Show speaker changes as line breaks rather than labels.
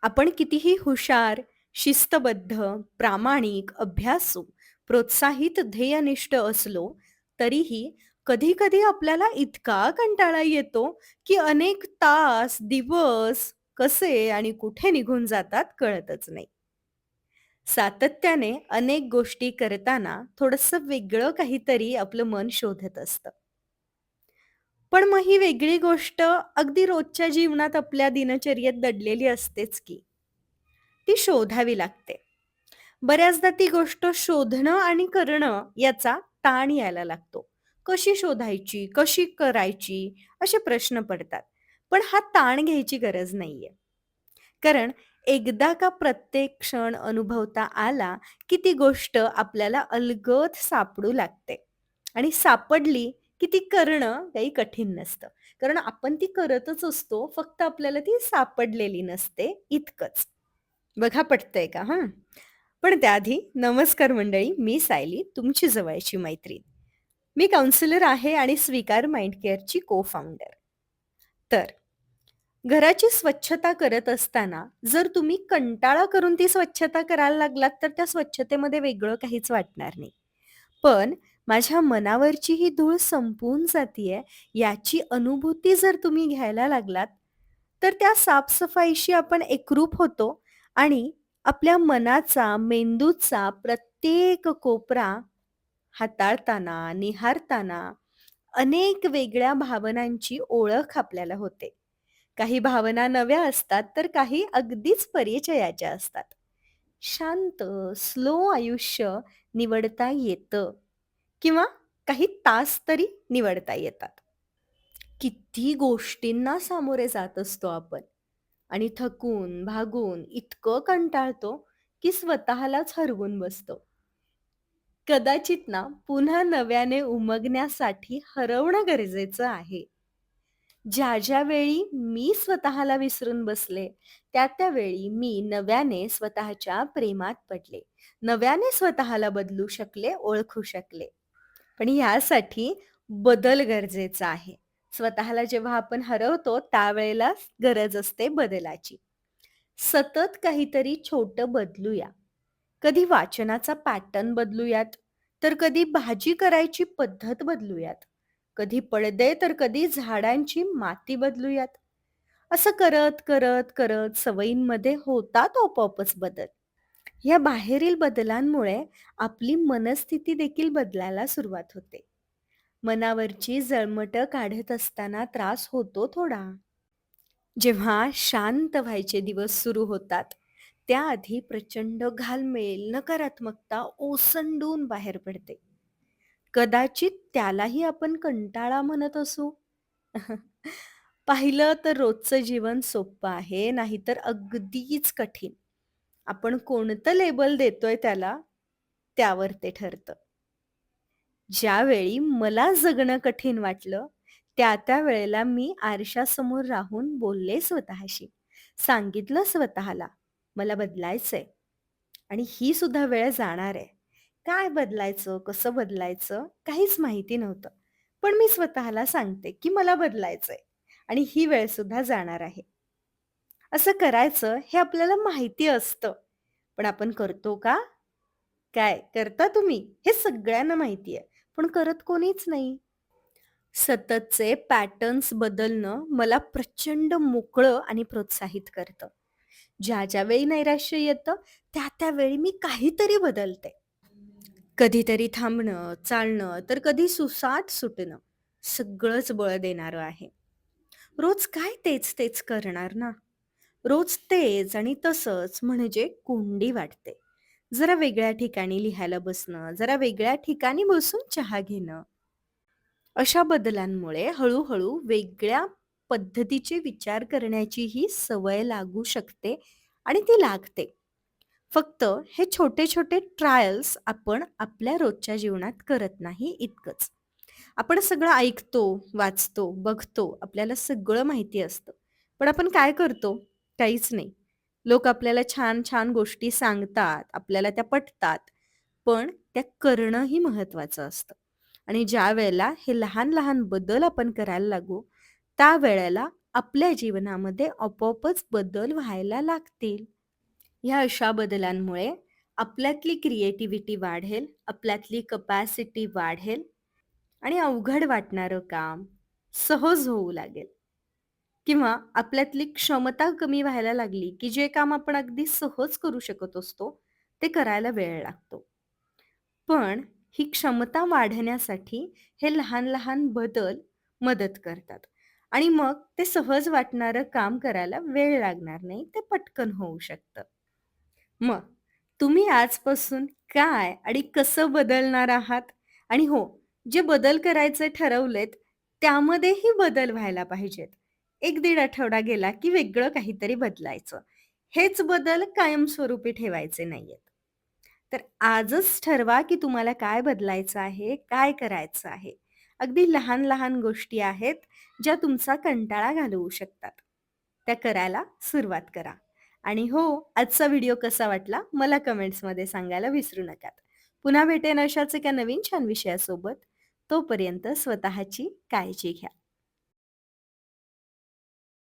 आपण कितीही हुशार, शिस्तबद्ध, प्रामाणिक, अभ्यासू, प्रोत्साहित, ध्येयनिष्ठ असलो, तरीही कधी-कधी आपल्याला इतका कंटाळा येतो, की अनेक तास, दिवस कसे आणि कुठे निघून जातात कळतच नाही. सातत्याने अनेक गोष्टी करताना थोडंसं वेगळं काहीतरी आपलं मन शोधत असतं. पण मग ही वेगळी गोष्ट अगदी रोजच्या जीवनात आपल्या दिनचर्येत दडलेली असतेच की. ती शोधावी लागते. बऱ्याचदा ती गोष्ट शोधणं आणि करणं याचा ताण यायला लागतो. कशी शोधायची? कशी करायची? असे प्रश्न पडतात. पण हा ताण घ्यायची गरज नाहीये. कारण एकदा का प्रत्येक क्षण अनुभवता आला, की ती गोष्ट आपल्याला अलगद सापडू लागते. आणि सापडली, की ती करणं काही कठीण नसतं. कारण आपण ती करतच असतो, फक्त आपल्याला ती सापडलेली नसते इतकंच. बघा पटतंय का? हं. पण त्याआधी नमस्कार मंडळी, मी सायली, तुमची जवळची मैत्रीण. मी काउन्सिलर आहे आणि स्वीकार माइंड केअरची को-फाउंडर. तर घराची स्वच्छता करत असताना जर तुम्ही कंटाळा करून ती स्वच्छता करायला लागलात, तर त्या स्वच्छतेमध्ये वेगळं काहीच वाटणार नाही. पण माझ्या मनावरची ही धूळ संपून जातीये, याची अनुभूती जर तुम्ही घ्यायला लागलात, तर त्या साफ-सफाईशी आपण एकरूप होतो आणि आपल्या मनाचा, मेंदूचा प्रत्येक कोपरा हाताळताना, निहारताना अनेक वेगळ्या भावनांची ओळख आपल्याला होते. काही भावना नव्या असतात, तर काही अगदीच परिचयाच्या असतात. शांत, स्लो आयुष्य निवडता येतं किंवा काही तास तरी निवडता येतात. किती गोष्टींना सामोरे जात असतो आपण आणि थकून, भागून इतकं कंटाळतो, की स्वतःलाच हरवून बसतो. कदाचित ना, पुन्हा नव्याने उमगण्यासाठी हरवणं गरजेचं आहे. ज्या वेळी मी स्वतःला विसरून बसले, त्या वेळी मी नव्याने स्वतःच्या प्रेमात पडले. नव्याने स्वतःला बदलू शकले, ओळखू शकले. पण यासाठी बदल गरजेचा आहे. स्वतःला जेव्हा आपण हरवतो, त्यावेळेला गरज असते बदलाची. सतत काहीतरी छोटं बदलूया. कधी वाचनाचा पॅटर्न बदलूयात, तर कधी भाजी करायची पद्धत बदलूयात. कधी पडदे तर कधी झाडांची माती बदलूयात. असं करत, करत, करत सवयींमध्ये होतात आपोआपच बदल. या बाहेरील बदलांमुळे आपली मनस्थिती देखील बदलायला सुरुवात होते. मनावरची जळमटं काढत असताना त्रास होतो थोडा. जेव्हा शांत व्हायचे दिवस सुरू होतात, त्याआधी प्रचंड घालमेल, नकारात्मकता ओसंडून बाहेर पडते. कदाचित त्यालाही आपण कंटाळा म्हणत असू. पाहिलं तर रोजचं जीवन सोप्पं आहे, नाहीतर अगदीच कठीण. आपण कोणतं लेबल देतोय त्याला, त्यावर ते ठरतं. ज्यावेळी मला जगणं कठीण वाटलं, त्या वेळेला मी आरशासमोर राहून बोलले स्वतःशी. सांगितलं स्वतःला, "मला बदलायचंय आणि ही सुद्धा वेळ जाणार आहे." काय बदलायचं, कसं बदलायचं, काहीच माहिती नव्हतं. पण मी स्वतःला सांगते, की मला बदलायचंय आणि ही वेळ सुद्धा जाणार आहे. असं करायचं हे आपल्याला माहिती असतं. पण आपण करतो का? काय करता तुम्ही? हे सगळ्यांना माहिती आहे. पण करत कोणीच नाही. सततचे पॅटर्न्स बदलणं मला प्रचंड मोकळं आणि प्रोत्साहित करतं. ज्या वेळी नैराश्य येतं, त्या वेळी मी काहीतरी बदलते. कधीतरी थांबणं, चालणं, तर कधी सुसाट सुटणं. सगळंच बळ देणारं आहे. रोज काय तेच-तेच करणार ना? रोज तेच आणि तसंच म्हणजे कोंडी वाटते. जरा वेगळ्या ठिकाणी लिहायला बसणं, जरा वेगळ्या ठिकाणी बसून चहा घेणं. अशा बदलांमुळे हळू-हळू वेगळ्या पद्धतीचे विचार करण्याचीही सवय लागू शकते आणि ती लागते. फक्त हे छोटे-छोटे ट्रायल्स आपण आपल्या रोजच्या जीवनात करत नाही इतकंच. आपण सगळं ऐकतो, वाचतो, बघतो, आपल्याला सगळं माहिती असतं. पण आपण काय करतो? काहीच नाही. लोक आपल्याला छान-छान गोष्टी सांगतात, आपल्याला त्या पटतात. पण त्या करणंही महत्त्वाचं असतं. आणि ज्यावेळेला हे लहान-लहान बदल आपण करायला लागू, त्यावेळेला आपल्या जीवनामध्ये आपोआपच बदल व्हायला लागतील. ह्या अशा बदलांमुळे आपल्यातली क्रिएटिव्हिटी वाढेल, आपल्यातली कपॅसिटी वाढेल आणि अवघड वाटणारं काम सहज होऊ लागेल किंवा आपल्यातली क्षमता कमी व्हायला लागली, की जे काम आपण अगदी सहज करू शकत असतो, ते करायला वेळ लागतो. पण ही क्षमता वाढण्यासाठी हे लहान-लहान बदल मदत करतात आणि मग ते सहज वाटणारं काम करायला वेळ लागणार नाही, ते पटकन होऊ शकतं. मग तुम्ही आजपासून काय आणि कसं बदलणार आहात? आणि हो, जे बदल करायचे ठरवलेत, त्यामध्येही बदल व्हायला पाहिजेत. 1-1.5 आठवडा गेला, की वेगळं काहीतरी बदलायचं. हेच बदल कायमस्वरूपी ठेवायचे नाहीयेत. तर आजच ठरवा, की तुम्हाला काय बदलायचं आहे, काय करायचं आहे. अगदी लहान-लहान गोष्टी आहेत, ज्या तुमचा कंटाळा घालवू शकतात. त्या करायला सुरुवात करा. आणि हो, आजचा व्हिडिओ कसा वाटला मला कमेंट्समध्ये सांगायला विसरू नका. पुन्हा भेटेन अशाच एका नवीन छान विषयासोबत. तोपर्यंत स्वतःची काळजी घ्या.